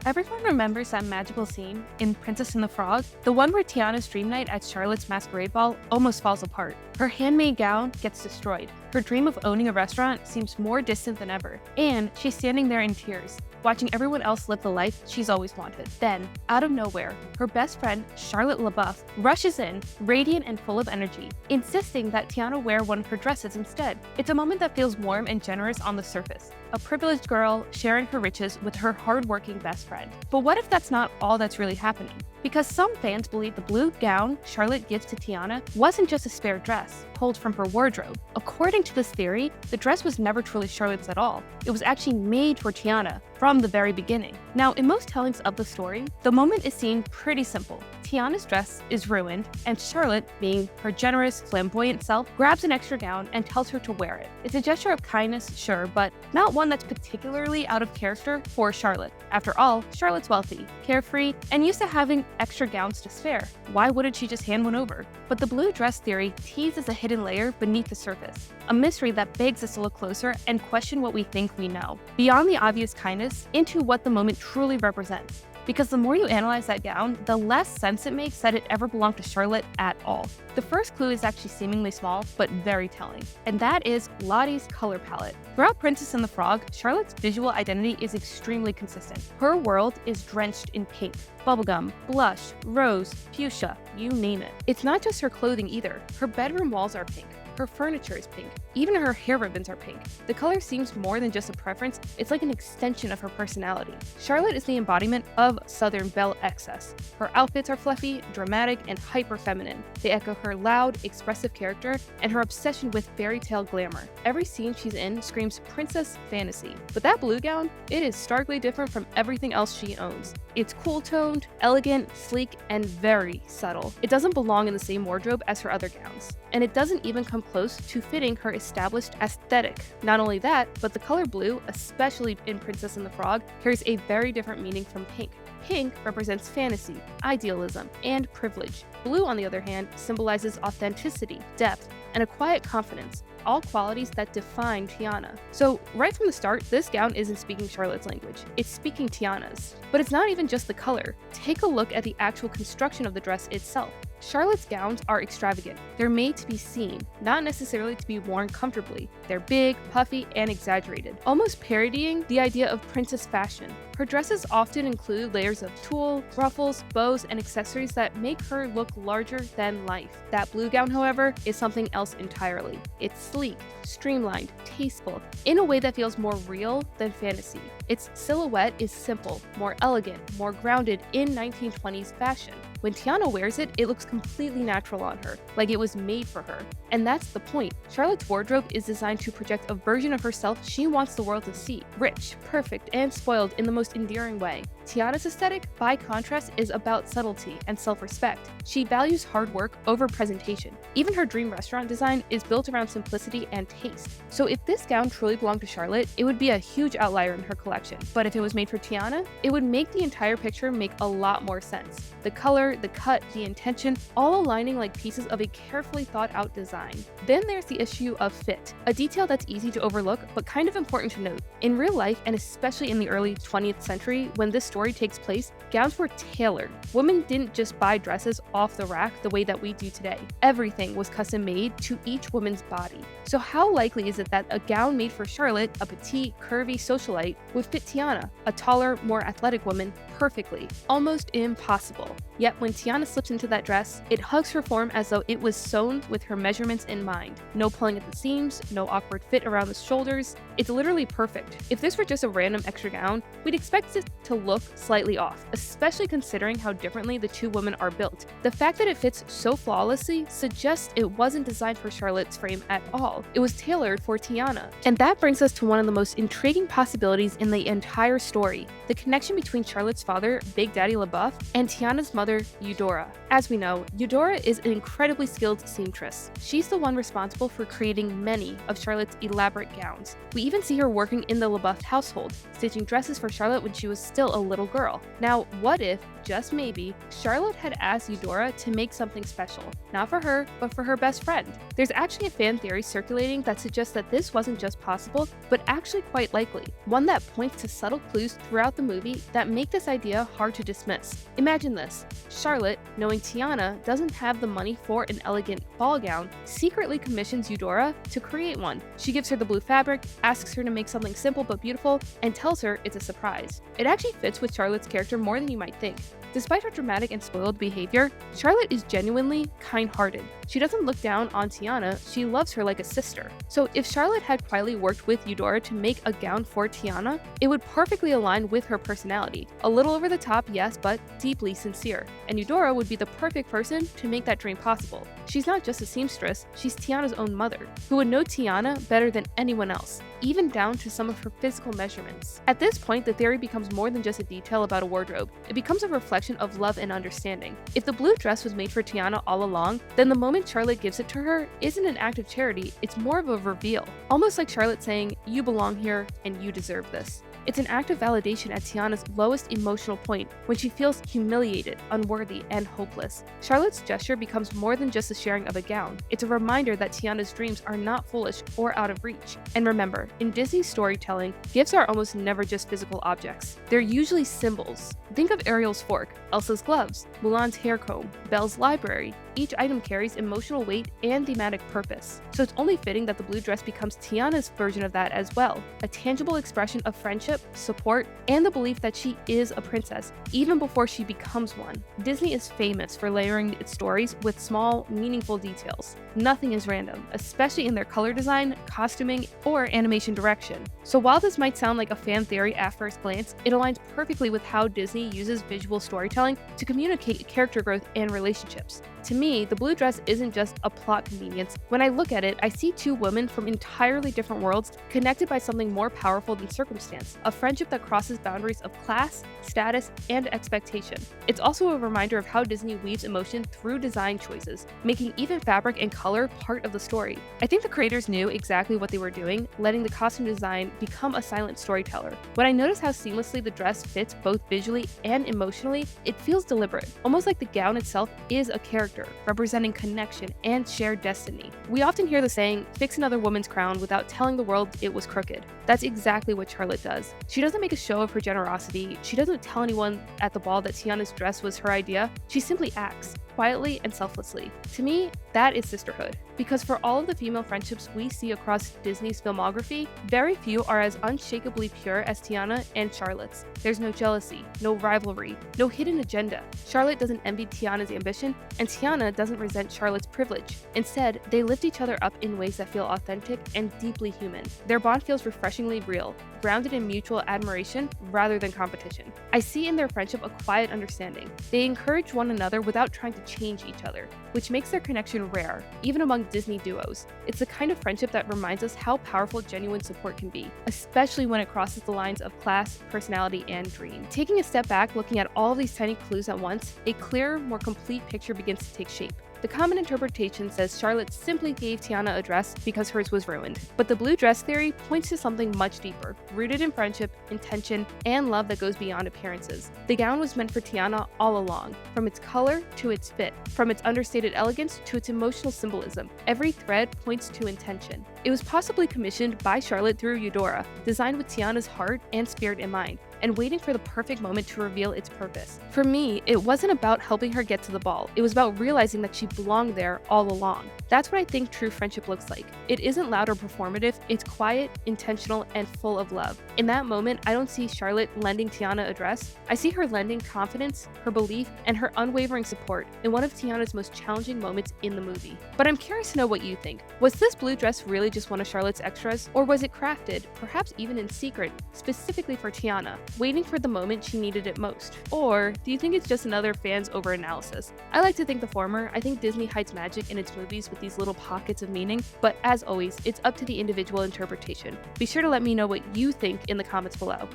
Everyone remembers that magical scene in Princess and the Frog, the one where Tiana's dream night at Charlotte's masquerade ball almost falls apart. Her handmade gown gets destroyed. Her dream of owning a restaurant seems more distant than ever, and she's standing there in tears, watching everyone else live the life she's always wanted. Then, out of nowhere, her best friend, Charlotte LaBouff, rushes in, radiant and full of energy, insisting that Tiana wear one of her dresses instead. It's a moment that feels warm and generous on the surface. A privileged girl sharing her riches with her hardworking best friend. But what if that's not all that's really happening? Because some fans believe the blue gown Charlotte gives to Tiana wasn't just a spare dress pulled from her wardrobe. According to this theory, the dress was never truly Charlotte's at all. It was actually made for Tiana from the very beginning. Now, in most tellings of the story, the moment is seen pretty simple. Tiana's dress is ruined, and Charlotte, being her generous, flamboyant self, grabs an extra gown and tells her to wear it. It's a gesture of kindness, sure, but not one that's particularly out of character for Charlotte. After all, Charlotte's wealthy, carefree, and used to having extra gowns to spare. Why wouldn't she just hand one over? But the blue dress theory teases a hidden layer beneath the surface, a mystery that begs us to look closer and question what we think we know, beyond the obvious kindness into what the moment truly represents. Because the more you analyze that gown, the less sense it makes that it ever belonged to Charlotte at all. The first clue is actually seemingly small, but very telling, and that is Lottie's color palette. Throughout Princess and the Frog, Charlotte's visual identity is extremely consistent. Her world is drenched in pink, bubblegum, blush, rose, fuchsia, you name it. It's not just her clothing either. Her bedroom walls are pink. Her furniture is pink. Even her hair ribbons are pink. The color seems more than just a preference, it's like an extension of her personality. Charlotte is the embodiment of Southern belle excess. Her outfits are fluffy, dramatic, and hyper-feminine. They echo her loud, expressive character and her obsession with fairy tale glamour. Every scene she's in screams princess fantasy. But that blue gown, it is starkly different from everything else she owns. It's cool-toned, elegant, sleek, and very subtle. It doesn't belong in the same wardrobe as her other gowns, and it doesn't even come close to fitting her established aesthetic. Not only that, but the color blue, especially in Princess and the Frog, carries a very different meaning from pink. Pink represents fantasy, idealism, and privilege. Blue, on the other hand, symbolizes authenticity, depth, and a quiet confidence, all qualities that define Tiana. So right from the start, this gown isn't speaking Charlotte's language, it's speaking Tiana's. But it's not even just the color. Take a look at the actual construction of the dress itself. Charlotte's gowns are extravagant. They're made to be seen, not necessarily to be worn comfortably. They're big, puffy, and exaggerated, almost parodying the idea of princess fashion. Her dresses often include layers of tulle, ruffles, bows, and accessories that make her look larger than life. That blue gown, however, is something else entirely. It's sleek, streamlined, tasteful, in a way that feels more real than fantasy. Its silhouette is simple, more elegant, more grounded in 1920s fashion. When Tiana wears it, it looks completely natural on her, like it was made for her. And that's the point. Charlotte's wardrobe is designed to project a version of herself she wants the world to see. Rich, perfect, and spoiled in the most endearing way. Tiana's aesthetic, by contrast, is about subtlety and self-respect. She values hard work over presentation. Even her dream restaurant design is built around simplicity and taste. So if this gown truly belonged to Charlotte, it would be a huge outlier in her collection. But if it was made for Tiana, it would make the entire picture make a lot more sense. The color, the cut, the intention, all aligning like pieces of a carefully thought out design. Then there's the issue of fit, a detail that's easy to overlook but kind of important to note. In real life, and especially in the early 20th century when this story takes place, gowns were tailored. Women didn't just buy dresses off the rack the way that we do today. Everything was custom made to each woman's body. So how likely is it that a gown made for Charlotte, a petite, curvy socialite, would fit Tiana, a taller, more athletic woman, perfectly? Almost impossible. Yet when Tiana slips into that dress, it hugs her form as though it was sewn with her measurements in mind. No pulling at the seams, no awkward fit around the shoulders. It's literally perfect. If this were just a random extra gown, we'd expect it to look slightly off, especially considering how differently the two women are built. The fact that it fits so flawlessly suggests it wasn't designed for Charlotte's frame at all. It was tailored for Tiana. And that brings us to one of the most intriguing possibilities in the entire story: the connection between Charlotte's father, Big Daddy LaBouff, and Tiana's mother, Eudora. As we know, Eudora is an incredibly skilled seamstress. She's the one responsible for creating many of Charlotte's elaborate gowns. We even see her working in the LaBouff household, stitching dresses for Charlotte when she was still a little girl. Now, what if, just maybe, Charlotte had asked Eudora to make something special, not for her, but for her best friend? There's actually a fan theory circulating that suggests that this wasn't just possible, but actually quite likely, one that points to subtle clues throughout the movie that make this idea hard to dismiss. Imagine this: Charlotte, knowing Tiana doesn't have the money for an elegant ball gown, secretly commissions Eudora to create one. She gives her the blue fabric, asks her to make something simple but beautiful, and tells her it's a surprise. It actually fits with Charlotte's character more than you might think. Despite her dramatic and spoiled behavior, Charlotte is genuinely kind-hearted. She doesn't look down on Tiana, she loves her like a sister. So if Charlotte had quietly worked with Eudora to make a gown for Tiana, it would perfectly align with her personality. A little over the top, yes, but deeply sincere. And Eudora would be the perfect person to make that dream possible. She's not just a seamstress, she's Tiana's own mother, who would know Tiana better than anyone else, even down to some of her physical measurements. At this point, the theory becomes more than just a detail about a wardrobe. It becomes a reflection of love and understanding. If the blue dress was made for Tiana all along, then the moment Charlotte gives it to her isn't an act of charity, it's more of a reveal. Almost like Charlotte saying, "You belong here and you deserve this." It's an act of validation at Tiana's lowest emotional point, when she feels humiliated, unworthy, and hopeless. Charlotte's gesture becomes more than just the sharing of a gown. It's a reminder that Tiana's dreams are not foolish or out of reach. And remember, in Disney's storytelling, gifts are almost never just physical objects. They're usually symbols. Think of Ariel's fork, Elsa's gloves, Mulan's hair comb, Belle's library. Each item carries emotional weight and thematic purpose. So it's only fitting that the blue dress becomes Tiana's version of that as well, a tangible expression of friendship, support, and the belief that she is a princess, even before she becomes one. Disney is famous for layering its stories with small, meaningful details. Nothing is random, especially in their color design, costuming, or animation direction. So while this might sound like a fan theory at first glance, it aligns perfectly with how Disney uses visual storytelling to communicate character growth and relationships. To me, the blue dress isn't just a plot convenience. When I look at it, I see two women from entirely different worlds connected by something more powerful than circumstance, a friendship that crosses boundaries of class, status, and expectation. It's also a reminder of how Disney weaves emotion through design choices, making even fabric and color part of the story. I think the creators knew exactly what they were doing, letting the costume design become a silent storyteller. When I notice how seamlessly the dress fits both visually and emotionally, it feels deliberate, almost like the gown itself is a character, representing connection and shared destiny. We often hear the saying, "Fix another woman's crown without telling the world it was crooked." That's exactly what Charlotte does. She doesn't make a show of her generosity, she doesn't tell anyone at the ball that Tiana's dress was her idea, she simply acts, quietly and selflessly. To me, that is sisterhood. Because for all of the female friendships we see across Disney's filmography, very few are as unshakably pure as Tiana and Charlotte's. There's no jealousy, no rivalry, no hidden agenda. Charlotte doesn't envy Tiana's ambition, and Tiana doesn't resent Charlotte's privilege. Instead, they lift each other up in ways that feel authentic and deeply human. Their bond feels refreshingly real, grounded in mutual admiration rather than competition. I see in their friendship a quiet understanding. They encourage one another without trying to change each other, which makes their connection rare, even among Disney duos. It's the kind of friendship that reminds us how powerful genuine support can be, especially when it crosses the lines of class, personality, and dream. Taking a step back, looking at all of these tiny clues at once, a clearer, more complete picture begins to take shape. The common interpretation says Charlotte simply gave Tiana a dress because hers was ruined. But the blue dress theory points to something much deeper, rooted in friendship, intention, and love that goes beyond appearances. The gown was meant for Tiana all along, from its color to its fit, from its understated elegance to its emotional symbolism. Every thread points to intention. It was possibly commissioned by Charlotte through Eudora, designed with Tiana's heart and spirit in mind, and waiting for the perfect moment to reveal its purpose. For me, it wasn't about helping her get to the ball, it was about realizing that she belonged there all along. That's what I think true friendship looks like. It isn't loud or performative, it's quiet, intentional, and full of love. In that moment, I don't see Charlotte lending Tiana a dress, I see her lending confidence, her belief, and her unwavering support in one of Tiana's most challenging moments in the movie. But I'm curious to know what you think. Was this blue dress really just one of Charlotte's extras, or was it crafted, perhaps even in secret, specifically for Tiana, waiting for the moment she needed it most? Or do you think it's just another fans overanalysis? I like to think the former. I think Disney hides magic in its movies with these little pockets of meaning, but as always, it's up to the individual interpretation. Be sure to let me know what you think in the comments below.